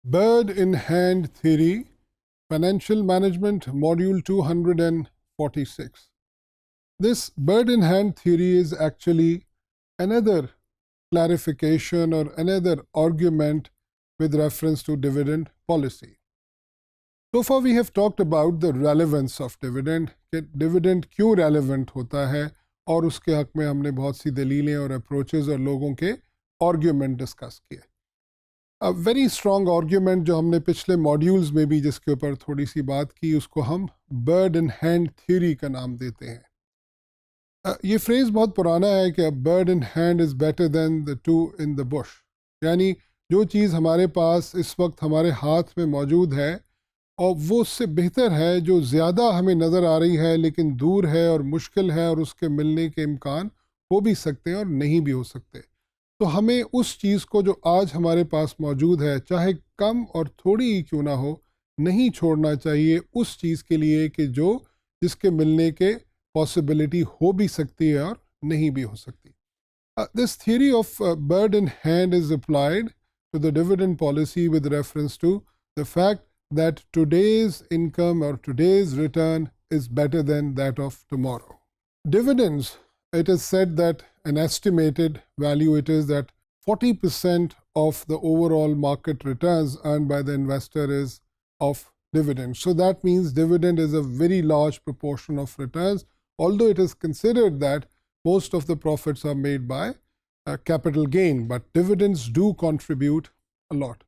Bird in Hand Theory, Financial Management, Module 246. This bird in hand theory is actually another clarification or another argument with reference to dividend policy. So far we have talked about the relevance of dividend, कि dividend क्यों relevant होता है और उसके हक में हमने बहुत सी दलीलें और अप्रोचेस और लोगों के आर्ग्यूमेंट डिस्कस किए. वेरी स्ट्रॉन्ग आर्ग्यूमेंट जो हमने पिछले मॉड्यूल्स में भी जिसके ऊपर थोड़ी सी बात की उसको हम बर्ड इन हैंड थ्योरी का नाम देते हैं. ये फ्रेज बहुत पुराना है कि bird in hand is better than the two in the Bush, यानी जो चीज़ हमारे पास इस वक्त हमारे हाथ में मौजूद है और वो उससे बेहतर है जो ज़्यादा हमें नज़र आ रही है लेकिन दूर है और मुश्किल है और उसके मिलने के इम्कान हो भी सकते हैं और नहीं भी हो सकते. तो हमें उस चीज़ को जो आज हमारे पास मौजूद है चाहे कम और थोड़ी ही क्यों ना हो नहीं छोड़ना चाहिए उस चीज़ के लिए कि जो जिसके मिलने के पॉसिबिलिटी हो भी सकती है और नहीं भी हो सकती. This theory of bird in hand is applied to the dividend policy with reference to the fact that today's income or today's return is better than that of tomorrow. Dividends, it is said that an estimated value it is that 40% of the overall market returns earned by the investor is of dividend. So that means dividend is a very large proportion of returns, although it is considered that most of the profits are made by capital gain, but dividends do contribute a lot.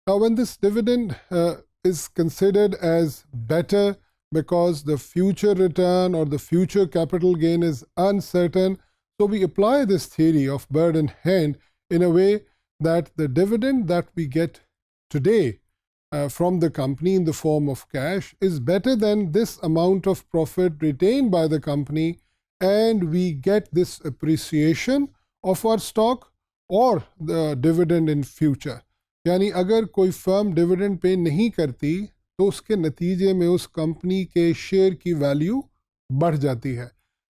Now, when this dividend is considered as better because the future return or the future capital gain is uncertain, so we apply this theory of bird in hand in a way that the dividend that we get today from the company in the form of cash is better than this amount of profit retained by the company, and we get this appreciation of our stock or the dividend in future. यानी अगर कोई firm dividend pay नहीं करती तो उसके नतीजे में उस कंपनी के शेयर की वैल्यू बढ़ जाती है.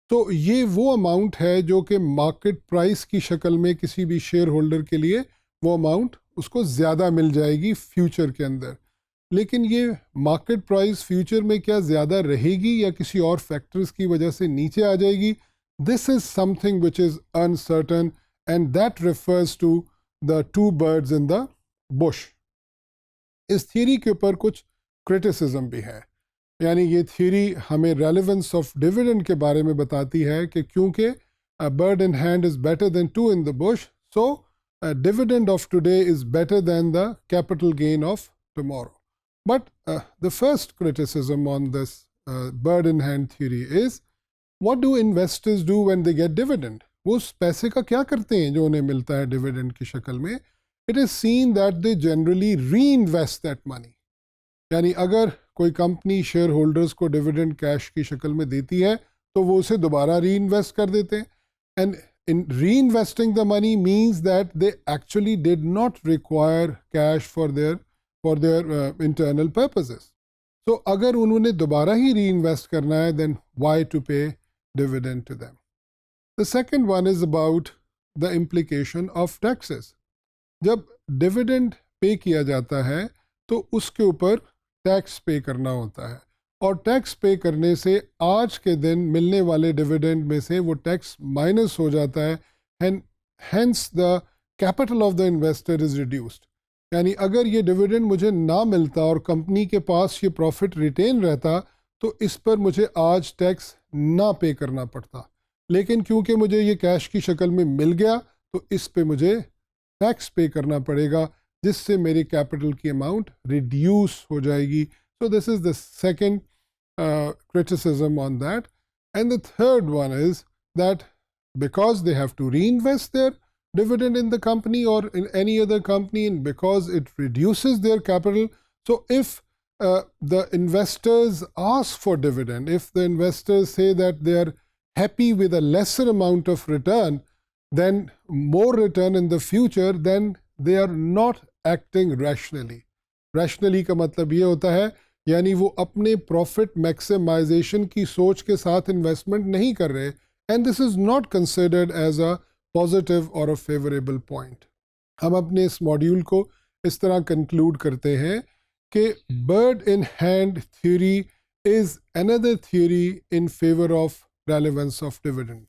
तो ये वो अमाउंट है जो कि मार्केट प्राइस की शक्ल में किसी भी शेयर होल्डर के लिए वो अमाउंट उसको ज़्यादा मिल जाएगी फ्यूचर के अंदर. लेकिन ये मार्केट प्राइस फ्यूचर में क्या ज़्यादा रहेगी या किसी और फैक्टर्स की वजह से नीचे आ जाएगी, this is something which is uncertain and that refers to the two birds in the bush. इस थ्योरी के ऊपर कुछ क्रिटिसिज्म भी है, यानी ये थ्योरी हमें रेलेवेंस ऑफ डिविडेंड के बारे में बताती है कि क्योंकि bird in hand is better than two in the bush, so dividend of today is better than the capital gain of tomorrow. But the first criticism on this bird in hand theory is, what do investors do when they get dividend? वो उस पैसे का क्या करते हैं जो उन्हें मिलता है डिविडेंड की शक्ल में? It is seen that they generally reinvest that money. यानी अगर कोई कंपनी शेयर होल्डर्स को डिविडेंड कैश की शक्ल में देती है तो वो उसे दोबारा री इन्वेस्ट कर देते हैं. And in reinvesting the money means that they actually did not require cash for their internal purposes. So अगर उन्होंने दोबारा ही reinvest करना है, then why to pay dividend to them? The second one is about the implication of taxes. जब dividend पे किया जाता है तो उसके ऊपर टैक्स पे करना होता है और टैक्स पे करने से आज के दिन मिलने वाले डिविडेंड में से वो टैक्स माइनस हो जाता है and hence the capital of the investor is reduced. यानी अगर ये डिविडेंड मुझे ना मिलता और कंपनी के पास ये प्रॉफिट रिटेन रहता तो इस पर मुझे आज टैक्स ना पे करना पड़ता, लेकिन क्योंकि मुझे ये कैश की शक्ल में मिल गया तो इस पे मुझे टैक्स पे करना पड़ेगा जिससे मेरी कैपिटल की अमाउंट रिड्यूस हो जाएगी. So this is the second criticism on that. And the third one is that because they have to reinvest their dividend in the company or in any other company, and because it reduces their capital, so if the investors ask for dividend, if the investors say that they are happy with a lesser amount of return than more return in the future, then they are not acting rationally. Rationally का मतलब ये होता है यानी वो अपने profit maximisation की सोच के साथ इन्वेस्टमेंट नहीं कर रहे, and this is not considered as a positive or a favourable point. हम अपने इस मॉड्यूल को इस तरह कंक्लूड करते हैं कि bird in hand theory is another theory in favour of relevance of dividend.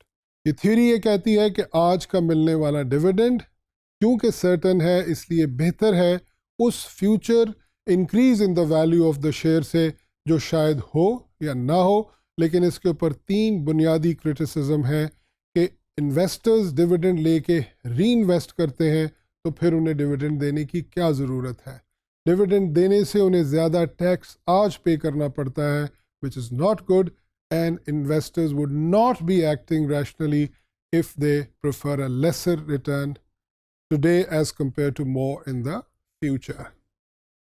ये थ्योरी ये कहती है कि आज का मिलने वाला डिविडेंड क्योंकि सर्टन है इसलिए बेहतर है उस future increase in the value of the share से जो शायद हो या ना हो। लेकिन इसके ऊपर 3 बुनियादी क्रिटिसिज्म है कि इन्वेस्टर्स डिविडेंड लेके री इन्वेस्ट करते हैं तो फिर उन्हें डिविडेंड देने की क्या ज़रूरत है। डिविडेंड देने से उन्हें ज़्यादा टैक्स आज पे करना पड़ता है which is not good and investors would not be acting rationally if they prefer a lesser return today as compared to more in the future.